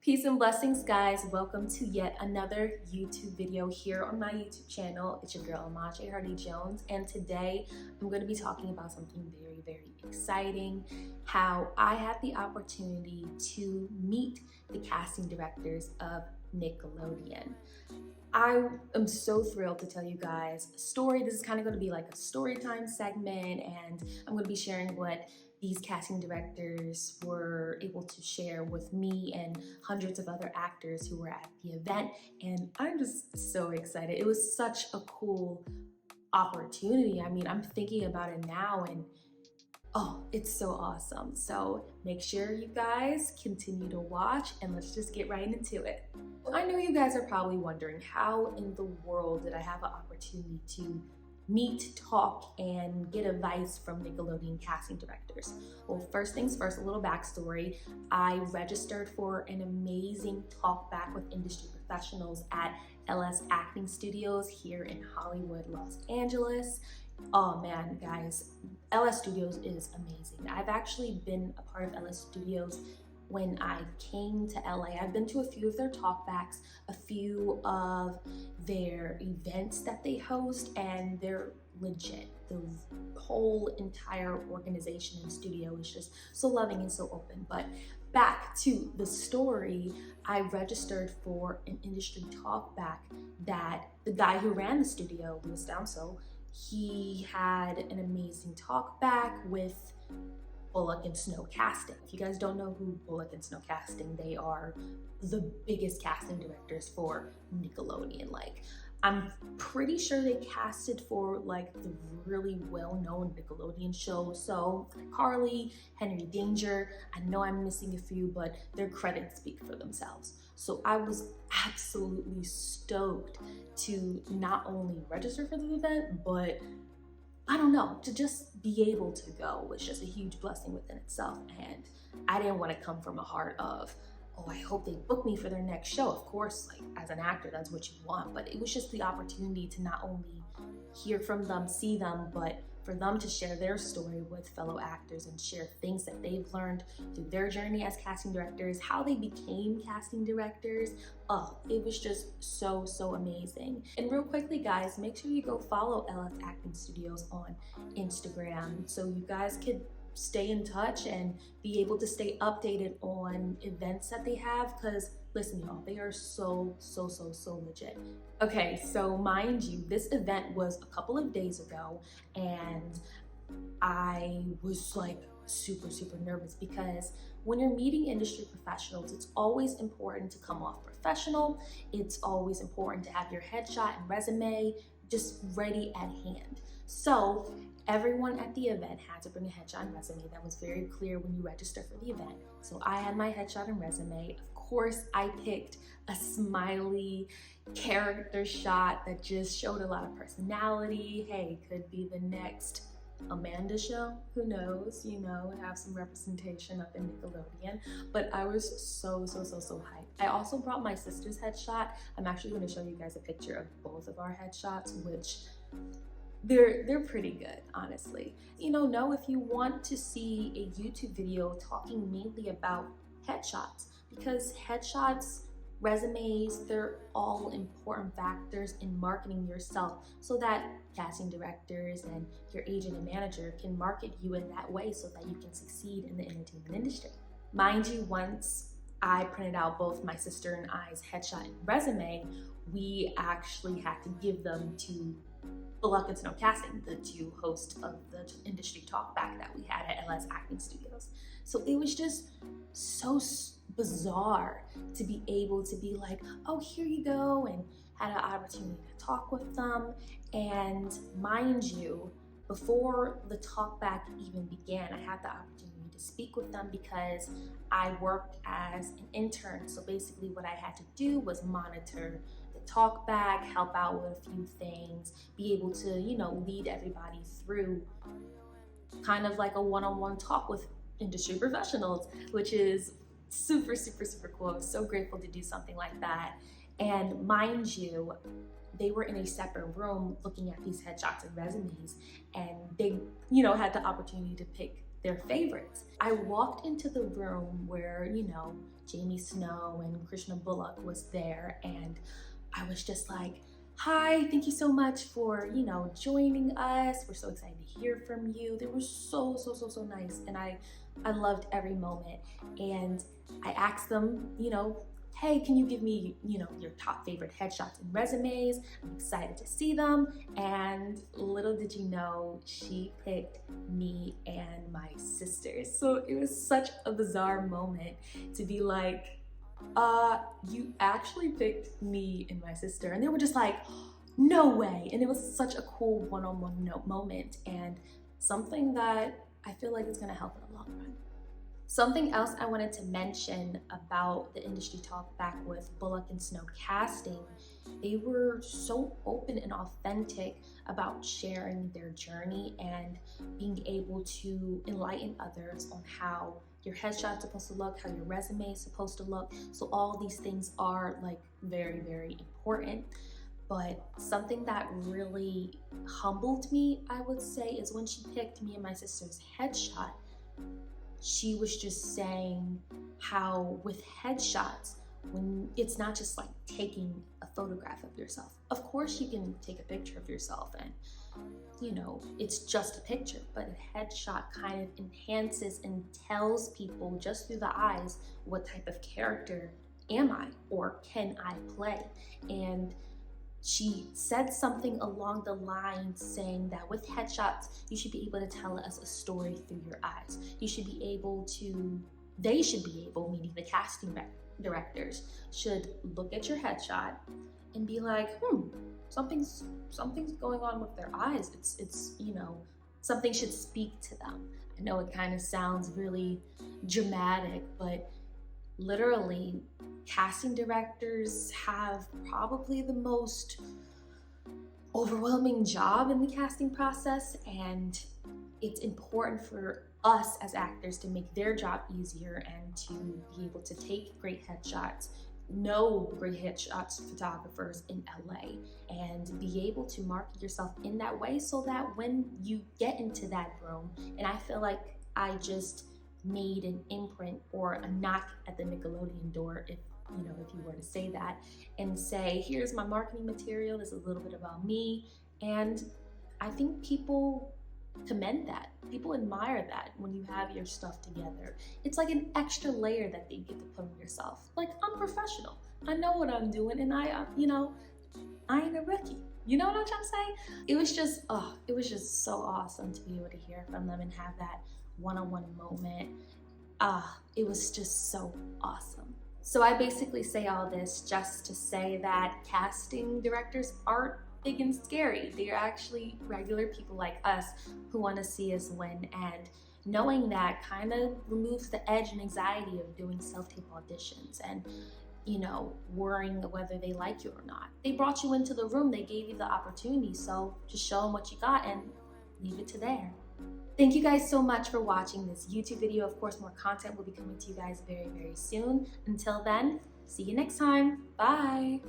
Peace and blessings, guys. Welcome to yet another YouTube video here on my YouTube channel. It's your girl, Amaje Hardy Jones, and today I'm going to be talking about something very, very exciting, how I had the opportunity to meet the casting directors of Nickelodeon. I am so thrilled to tell you guys a story. This is kind of going to be like a story time segment, and I'm going to be sharing what these casting directors were able to share with me and hundreds of other actors who were at the event. And I'm just so excited. It was such a cool opportunity. I mean, I'm thinking about it now and oh, it's so awesome. So make sure you guys continue to watch and let's just get right into it. I know you guys are probably wondering, how in the world did I have an opportunity to meet, talk, and get advice from Nickelodeon casting directors? Well, first things first, a little backstory. I registered for an amazing talk back with industry professionals at LS Acting Studios here in Hollywood, Los Angeles. Oh man, guys, LS Studios is amazing. I've actually been a part of LS Studios when I came to LA. I've been to a few of their talkbacks, a few of their events that they host, and they're legit. The whole entire organization and studio is just so loving and so open. But back to the story, I registered for an industry talkback that the guy who ran the studio, Louis Downso, he had an amazing talkback with Bullock and Snow Casting. If you guys don't know who Bullock and Snow Casting, they are the biggest casting directors for Nickelodeon. Like, I'm pretty sure they casted for like the really well-known Nickelodeon shows. So Carly, Henry Danger, I know I'm missing a few, but their credits speak for themselves. So I was absolutely stoked to not only register for the event, but I don't know, to just be able to go was just a huge blessing within itself. And I didn't want to come from a heart of, oh, I hope they book me for their next show. Of course, like as an actor, that's what you want. But it was just the opportunity to not only hear from them, see them, but for them to share their story with fellow actors and share things that they've learned through their journey as casting directors, how they became casting directors. Oh, it was just so, so amazing. And real quickly, guys, make sure you go follow LS Acting Studios on Instagram so you guys could stay in touch and be able to stay updated on events that they have, because listen, y'all, they are so legit. Okay, so mind you, this event was a couple of days ago and I was like super nervous, because when you're meeting industry professionals, it's always important to come off professional. It's always important to have your headshot and resume just ready at hand. So everyone at the event had to bring a headshot and resume. That was very clear when you register for the event. So I had my headshot and resume. Of course, I picked a smiley character shot that just showed a lot of personality. Hey, could be the next Amanda show, who knows, you know, have some representation up in Nickelodeon. But I was so hyped. I also brought my sister's headshot. I'm actually going to show you guys a picture of both of our headshots, which they're pretty good, honestly. You know if you want to see a YouTube video talking mainly about headshots, because headshots, resumes, they're all important factors in marketing yourself so that casting directors and your agent and manager can market you in that way so that you can succeed in the entertainment industry. Mind you, once I printed out both my sister and I's headshot and resume, we actually had to give them to Bullock and Snow Casting, the two hosts of the industry talkback that we had at LS Acting Studios. So it was just so bizarre to be able to be like, oh, here you go, and had an opportunity to talk with them. And mind you, before the talkback even began, I had the opportunity to speak with them because I worked as an intern. So basically what I had to do was monitor the talkback, help out with a few things, be able to, you know, lead everybody through kind of like a one-on-one talk with industry professionals, which is super cool. I was so grateful to do something like that. And mind you, they were in a separate room looking at these headshots and resumes, and they, you know, had the opportunity to pick their favorites. I walked into the room where, you know, Jamie Snow and Krishna Bullock was there, and I was just like, hi, thank you so much for, joining us. We're so excited to hear from you. They were so nice, and I loved every moment. And I asked them, hey, can you give me, your top favorite headshots and resumes? I'm excited to see them. And little did you know, she picked me and my sisters. So it was such a bizarre moment to be like, you actually picked me and my sister. And they were just like, no way. And it was such a cool one-on-one moment, and something that I feel like is gonna help in the long run. Something else I wanted to mention about the industry talk back with Bullock and Snow casting, they were so open and authentic about sharing their journey and being able to enlighten others on how your headshot's supposed to look, how your resume is supposed to look. So all these things are like very important. But something that really humbled me, I would say, is when she picked me and my sister's headshot. She was just saying how with headshots, when it's not just like taking a photograph of yourself. Of course you can take a picture of yourself and, it's just a picture, but a headshot kind of enhances and tells people just through the eyes, what type of character am I or can I play? And she said something along the lines saying that with headshots, you should be able to tell us a story through your eyes. You should be able to, they should be able, meaning the casting directors, should look at your headshot and be like, something's going on with their eyes. It's something should speak to them. I know it kind of sounds really dramatic, but literally, casting directors have probably the most overwhelming job in the casting process, and it's important for us as actors to make their job easier and to be able to take great headshots, know great headshots photographers in LA, and be able to market yourself in that way so that when you get into that room, and I feel like I just made an imprint or a knock at the Nickelodeon door, if you were to say that, and say, here's my marketing material, this is a little bit about me. And I think people commend that. People admire that when you have your stuff together. It's like an extra layer that they get to put on yourself. Like, I'm professional. I know what I'm doing, and I ain't a rookie. You know what I'm trying to say? It was just so awesome to be able to hear from them and have that one-on-one moment. It was just so awesome. So I basically say all this just to say that casting directors aren't big and scary. They're actually regular people like us who want to see us win, and knowing that kind of removes the edge and anxiety of doing self-tape auditions and worrying whether they like you or not. They brought you into the room, they gave you the opportunity, so just show them what you got and leave it to there. Thank you guys so much for watching this YouTube video. Of course, more content will be coming to you guys very soon. Until then, see you next time. Bye.